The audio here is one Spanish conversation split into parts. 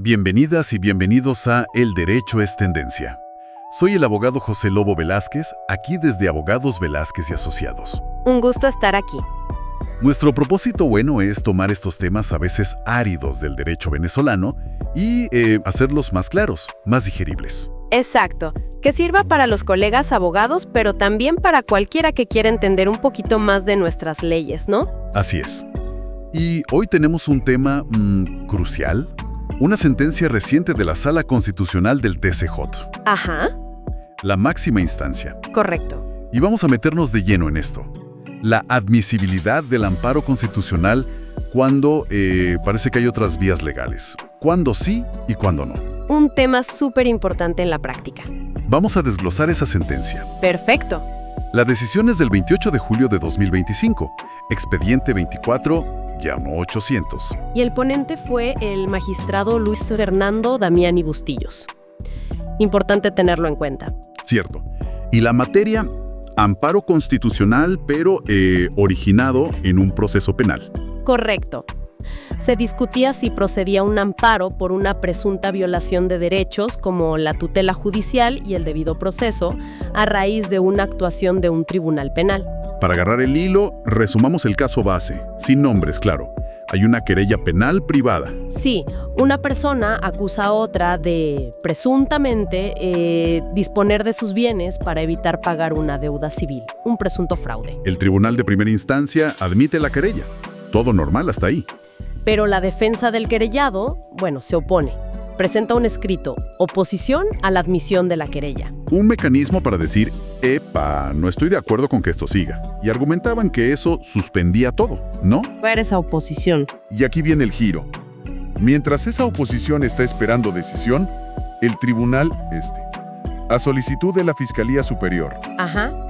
Bienvenidas y bienvenidos a El Derecho es Tendencia. Soy el abogado José Lobo Velázquez, aquí desde Abogados Velázquez y Asociados. Un gusto estar aquí. Nuestro propósito bueno es tomar estos temas a veces áridos del derecho venezolano y hacerlos más claros, más digeribles. Exacto, que sirva para los colegas abogados, pero también para cualquiera que quiera entender un poquito más de nuestras leyes, ¿no? Así es. Y hoy tenemos un tema crucial, una sentencia reciente de la Sala Constitucional del TCJ. Ajá. La máxima instancia. Correcto. Y vamos a meternos de lleno en esto. La admisibilidad del amparo constitucional cuando parece que hay otras vías legales. Cuándo sí y cuándo no. Un tema súper importante en la práctica. Vamos a desglosar esa sentencia. Perfecto. La decisión es del 28 de julio de 2025, expediente 24-800. Y el ponente fue el magistrado Luis Fernando Damiani Bustillos. Importante tenerlo en cuenta. Cierto. Y la materia, amparo constitucional, pero originado en un proceso penal. Correcto. Se discutía si procedía un amparo por una presunta violación de derechos como la tutela judicial y el debido proceso a raíz de una actuación de un tribunal penal. Para agarrar el hilo, resumamos el caso base, sin nombres, claro. Hay una querella penal privada. Sí, una persona acusa a otra de, presuntamente, disponer de sus bienes para evitar pagar una deuda civil, un presunto fraude. El tribunal de primera instancia admite la querella. Todo normal hasta ahí. Pero la defensa del querellado, se opone. Presenta un escrito, oposición a la admisión de la querella. Un mecanismo para decir, epa, no estoy de acuerdo con que esto siga. Y argumentaban que eso suspendía todo, ¿no? Ver esa oposición. Y aquí viene el giro. Mientras esa oposición está esperando decisión, el tribunal, a solicitud de la Fiscalía Superior,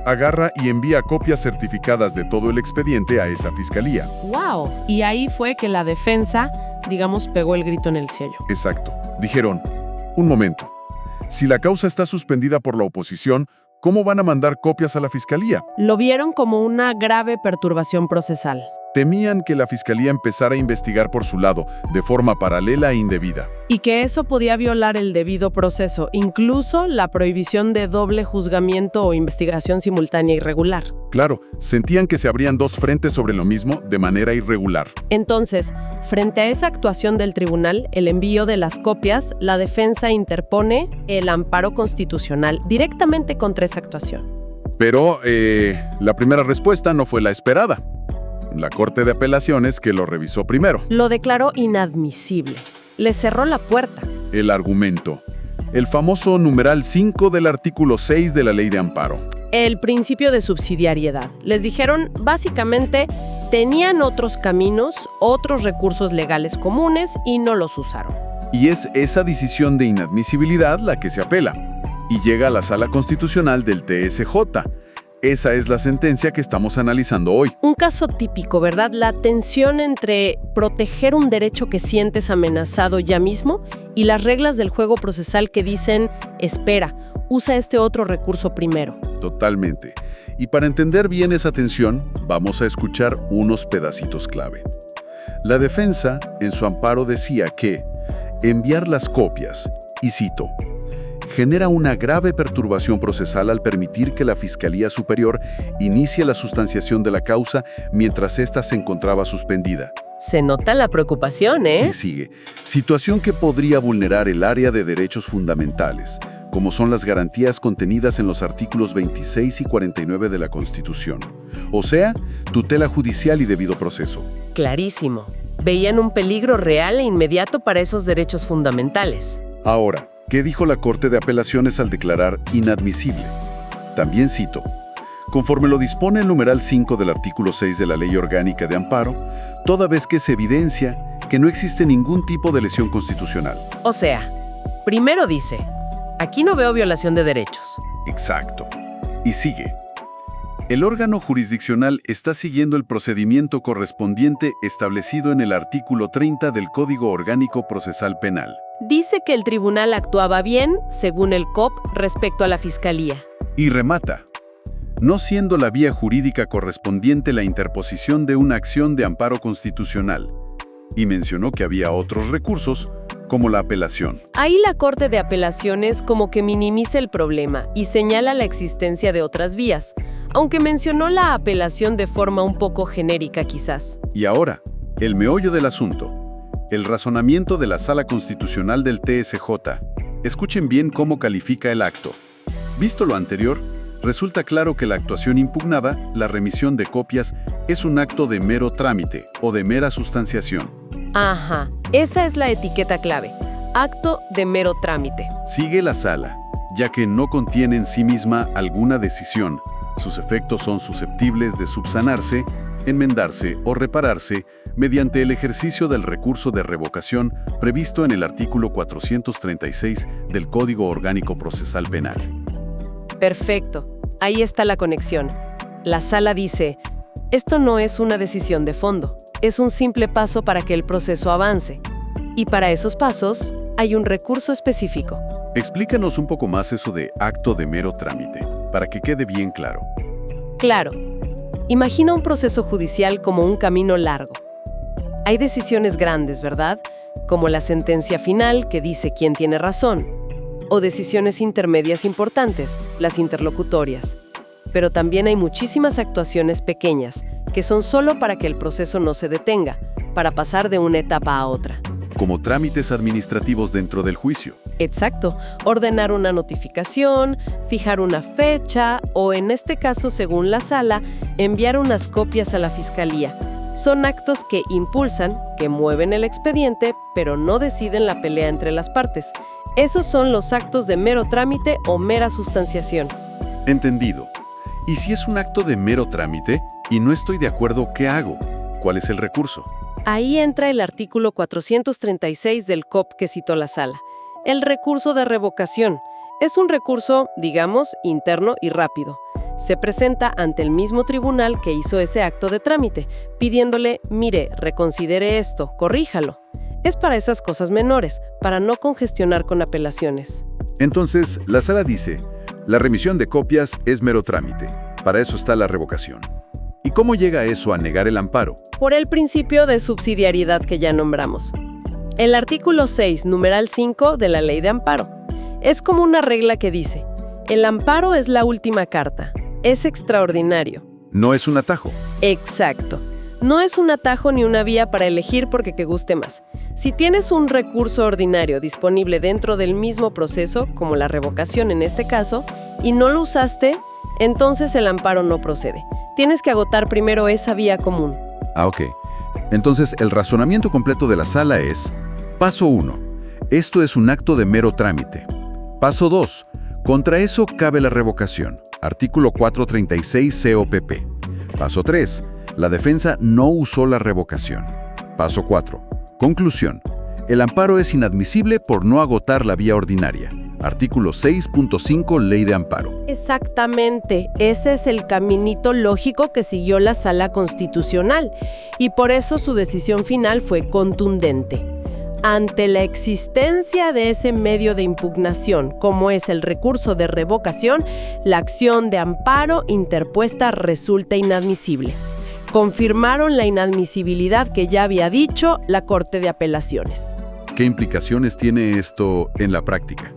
agarra y envía copias certificadas de todo el expediente a esa fiscalía. ¡Wow! Y ahí fue que la defensa, pegó el grito en el cielo. Exacto. Dijeron, un momento, si la causa está suspendida por la oposición, ¿cómo van a mandar copias a la fiscalía? Lo vieron como una grave perturbación procesal. Temían que la fiscalía empezara a investigar por su lado, de forma paralela e indebida. Y que eso podía violar el debido proceso, incluso la prohibición de doble juzgamiento o investigación simultánea irregular. Claro, sentían que se abrían dos frentes sobre lo mismo de manera irregular. Entonces, frente a esa actuación del tribunal, el envío de las copias, la defensa interpone el amparo constitucional directamente contra esa actuación. Pero la primera respuesta no fue la esperada. La Corte de Apelaciones, que lo revisó primero, lo declaró inadmisible. Le cerró la puerta. El argumento. El famoso numeral 5 del artículo 6 de la Ley de Amparo. El principio de subsidiariedad. Les dijeron, básicamente, tenían otros caminos, otros recursos legales comunes y no los usaron. Y es esa decisión de inadmisibilidad la que se apela. Y llega a la Sala Constitucional del TSJ. Esa es la sentencia que estamos analizando hoy. Un caso típico, ¿verdad? La tensión entre proteger un derecho que sientes amenazado ya mismo y las reglas del juego procesal que dicen, espera, usa este otro recurso primero. Totalmente. Y para entender bien esa tensión, vamos a escuchar unos pedacitos clave. La defensa, en su amparo, decía que enviar las copias, y cito, genera una grave perturbación procesal al permitir que la Fiscalía Superior inicie la sustanciación de la causa mientras ésta se encontraba suspendida. Se nota la preocupación, ¿eh? Y sigue. Situación que podría vulnerar el área de derechos fundamentales, como son las garantías contenidas en los artículos 26 y 49 de la Constitución. O sea, tutela judicial y debido proceso. Clarísimo. Veían un peligro real e inmediato para esos derechos fundamentales. Ahora, ¿qué dijo la Corte de Apelaciones al declarar inadmisible? También cito, conforme lo dispone el numeral 5 del artículo 6 de la Ley Orgánica de Amparo, toda vez que se evidencia que no existe ningún tipo de lesión constitucional. O sea, primero dice, aquí no veo violación de derechos. Exacto. Y sigue. El órgano jurisdiccional está siguiendo el procedimiento correspondiente establecido en el artículo 30 del Código Orgánico Procesal Penal. Dice que el tribunal actuaba bien, según el COP, respecto a la Fiscalía. Y remata, no siendo la vía jurídica correspondiente la interposición de una acción de amparo constitucional, y mencionó que había otros recursos, como la apelación. Ahí la Corte de Apelaciones como que minimiza el problema y señala la existencia de otras vías, aunque mencionó la apelación de forma un poco genérica quizás. Y ahora, el meollo del asunto. El razonamiento de la Sala Constitucional del TSJ. Escuchen bien cómo califica el acto. Visto lo anterior, resulta claro que la actuación impugnada, la remisión de copias, es un acto de mero trámite o de mera sustanciación. Ajá, esa es la etiqueta clave. Acto de mero trámite. Sigue la sala, ya que no contiene en sí misma alguna decisión. Sus efectos son susceptibles de subsanarse, enmendarse o repararse mediante el ejercicio del recurso de revocación previsto en el artículo 436 del Código Orgánico Procesal Penal. Perfecto, ahí está la conexión. La sala dice, esto no es una decisión de fondo, es un simple paso para que el proceso avance. Y para esos pasos hay un recurso específico. Explícanos un poco más eso de acto de mero trámite, para que quede bien claro. Claro, imagina un proceso judicial como un camino largo. Hay decisiones grandes, ¿verdad? Como la sentencia final que dice quién tiene razón, o decisiones intermedias importantes, las interlocutorias. Pero también hay muchísimas actuaciones pequeñas, que son solo para que el proceso no se detenga, para pasar de una etapa a otra. Como trámites administrativos dentro del juicio. Exacto, ordenar una notificación, fijar una fecha o, en este caso, según la sala, enviar unas copias a la fiscalía. Son actos que impulsan, que mueven el expediente, pero no deciden la pelea entre las partes. Esos son los actos de mero trámite o mera sustanciación. Entendido. ¿Y si es un acto de mero trámite y no estoy de acuerdo, qué hago? ¿Cuál es el recurso? Ahí entra el artículo 436 del COP que citó la sala. El recurso de revocación. Es un recurso, digamos, interno y rápido. Se presenta ante el mismo tribunal que hizo ese acto de trámite, pidiéndole, mire, reconsidere esto, corríjalo. Es para esas cosas menores, para no congestionar con apelaciones. Entonces, la sala dice, la remisión de copias es mero trámite. Para eso está la revocación. ¿Y cómo llega eso a negar el amparo? Por el principio de subsidiariedad que ya nombramos. El artículo 6, numeral 5 de la Ley de Amparo. Es como una regla que dice, el amparo es la última carta. Es extraordinario. No es un atajo. Exacto. No es un atajo ni una vía para elegir porque te guste más. Si tienes un recurso ordinario disponible dentro del mismo proceso, como la revocación en este caso, y no lo usaste, entonces el amparo no procede. Tienes que agotar primero esa vía común. Ok. Entonces, el razonamiento completo de la sala es, paso 1, esto es un acto de mero trámite. Paso 2, contra eso cabe la revocación, artículo 436 COPP. Paso 3, la defensa no usó la revocación. Paso 4, conclusión, el amparo es inadmisible por no agotar la vía ordinaria. Artículo 6.5 Ley de Amparo. Exactamente, ese es el caminito lógico que siguió la Sala Constitucional y por eso su decisión final fue contundente. Ante la existencia de ese medio de impugnación, como es el recurso de revocación, la acción de amparo interpuesta resulta inadmisible. Confirmaron la inadmisibilidad que ya había dicho la Corte de Apelaciones. ¿Qué implicaciones tiene esto en la práctica?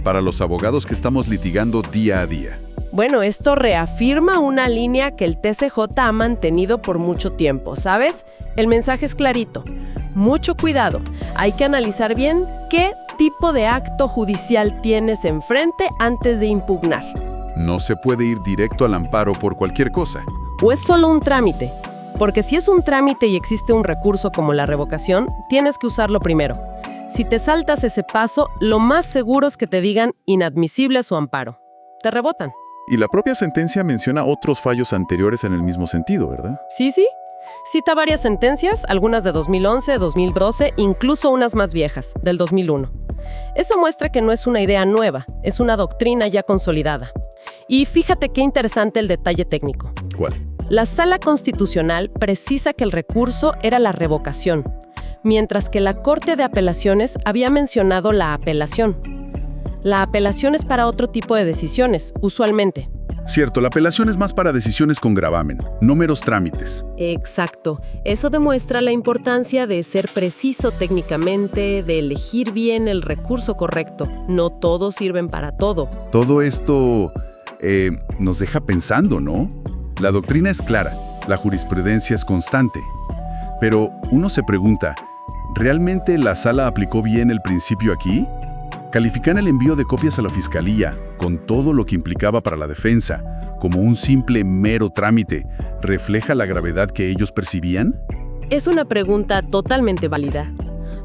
Para los abogados que estamos litigando día a día. Bueno, esto reafirma una línea que el TCJ ha mantenido por mucho tiempo, ¿sabes? El mensaje es clarito. Mucho cuidado. Hay que analizar bien qué tipo de acto judicial tienes enfrente antes de impugnar. No se puede ir directo al amparo por cualquier cosa. ¿O es solo un trámite? Porque si es un trámite y existe un recurso como la revocación, tienes que usarlo primero. Si te saltas ese paso, lo más seguro es que te digan inadmisible su amparo. Te rebotan. Y la propia sentencia menciona otros fallos anteriores en el mismo sentido, ¿verdad? Sí. Cita varias sentencias, algunas de 2011, 2012, incluso unas más viejas, del 2001. Eso muestra que no es una idea nueva, es una doctrina ya consolidada. Y fíjate qué interesante el detalle técnico. ¿Cuál? La Sala Constitucional precisa que el recurso era la revocación, mientras que la Corte de Apelaciones había mencionado la apelación. La apelación es para otro tipo de decisiones, usualmente. Cierto, la apelación es más para decisiones con gravamen, no meros trámites. Exacto. Eso demuestra la importancia de ser preciso técnicamente, de elegir bien el recurso correcto. No todos sirven para todo. Todo esto nos deja pensando, ¿no? La doctrina es clara, la jurisprudencia es constante. Pero uno se pregunta, ¿realmente la sala aplicó bien el principio aquí? Califican el envío de copias a la fiscalía, con todo lo que implicaba para la defensa, como un simple mero trámite, ¿refleja la gravedad que ellos percibían? Es una pregunta totalmente válida,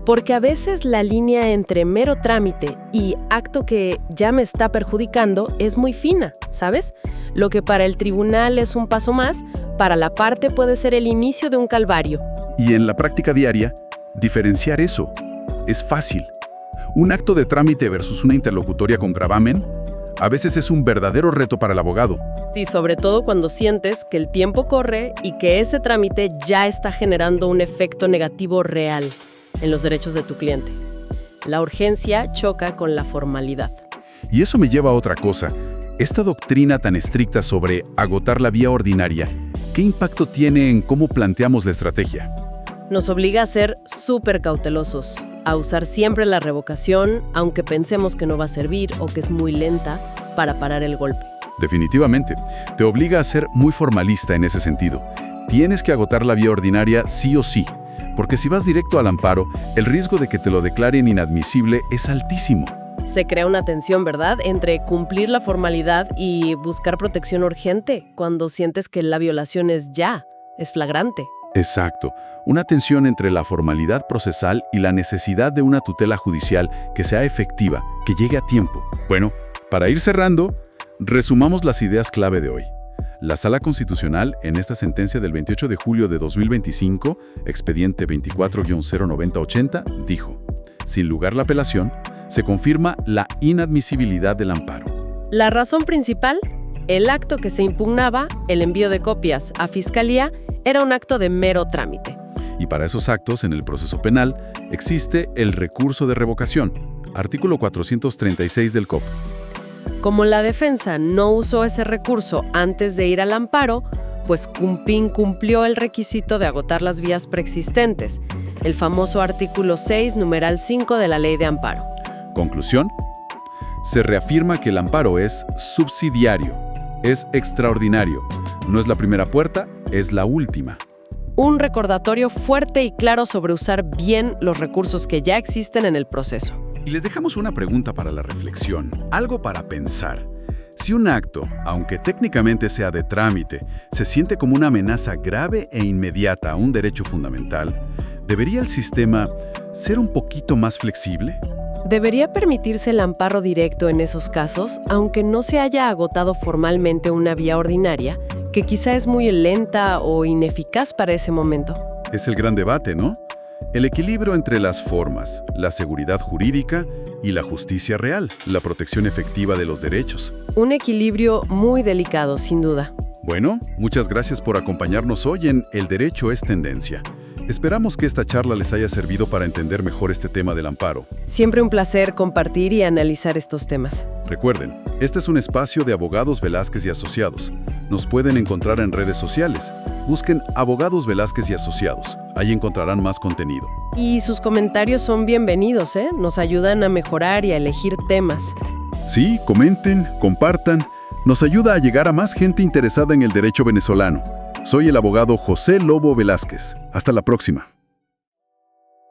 porque a veces la línea entre mero trámite y acto que ya me está perjudicando es muy fina, ¿sabes? Lo que para el tribunal es un paso más, para la parte puede ser el inicio de un calvario. Y en la práctica diaria, diferenciar eso es fácil. Un acto de trámite versus una interlocutoria con gravamen a veces es un verdadero reto para el abogado. Sí, sobre todo cuando sientes que el tiempo corre y que ese trámite ya está generando un efecto negativo real en los derechos de tu cliente. La urgencia choca con la formalidad. Y eso me lleva a otra cosa. Esta doctrina tan estricta sobre agotar la vía ordinaria, ¿qué impacto tiene en cómo planteamos la estrategia? Nos obliga a ser súper cautelosos, a usar siempre la revocación, aunque pensemos que no va a servir o que es muy lenta para parar el golpe. Definitivamente, te obliga a ser muy formalista en ese sentido. Tienes que agotar la vía ordinaria sí o sí, porque si vas directo al amparo, el riesgo de que te lo declaren inadmisible es altísimo. Se crea una tensión, ¿verdad?, entre cumplir la formalidad y buscar protección urgente cuando sientes que la violación es flagrante. Exacto, una tensión entre la formalidad procesal y la necesidad de una tutela judicial que sea efectiva, que llegue a tiempo. Bueno, para ir cerrando, resumamos las ideas clave de hoy. La Sala Constitucional, en esta sentencia del 28 de julio de 2025, expediente 24-09080, dijo: sin lugar la apelación, se confirma la inadmisibilidad del amparo. La razón principal, el acto que se impugnaba, el envío de copias a Fiscalía, era un acto de mero trámite. Y para esos actos, en el proceso penal, existe el recurso de revocación, artículo 436 del COP. Como la defensa no usó ese recurso antes de ir al amparo, pues CUMPIN cumplió el requisito de agotar las vías preexistentes, el famoso artículo 6, numeral 5 de la Ley de Amparo. Conclusión: se reafirma que el amparo es subsidiario, es extraordinario, no es la primera puerta, es la última. Un recordatorio fuerte y claro sobre usar bien los recursos que ya existen en el proceso. Y les dejamos una pregunta para la reflexión, algo para pensar. Si un acto, aunque técnicamente sea de trámite, se siente como una amenaza grave e inmediata a un derecho fundamental, ¿debería el sistema ser un poquito más flexible? ¿Debería permitirse el amparo directo en esos casos, aunque no se haya agotado formalmente una vía ordinaria, que quizá es muy lenta o ineficaz para ese momento? Es el gran debate, ¿no? El equilibrio entre las formas, la seguridad jurídica y la justicia real, la protección efectiva de los derechos. Un equilibrio muy delicado, sin duda. Bueno, muchas gracias por acompañarnos hoy en El Derecho es Tendencia. Esperamos que esta charla les haya servido para entender mejor este tema del amparo. Siempre un placer compartir y analizar estos temas. Recuerden, este es un espacio de Abogados Velázquez y Asociados. Nos pueden encontrar en redes sociales. Busquen Abogados Velázquez y Asociados. Ahí encontrarán más contenido. Y sus comentarios son bienvenidos, ¿eh? Nos ayudan a mejorar y a elegir temas. Sí, comenten, compartan. Nos ayuda a llegar a más gente interesada en el derecho venezolano. Soy el abogado José Lobo Velázquez. Hasta la próxima.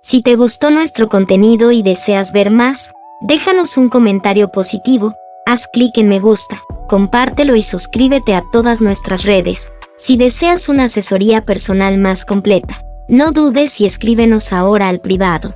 Si te gustó nuestro contenido y deseas ver más, déjanos un comentario positivo, haz clic en me gusta, compártelo y suscríbete a todas nuestras redes. Si deseas una asesoría personal más completa, no dudes y escríbenos ahora al privado.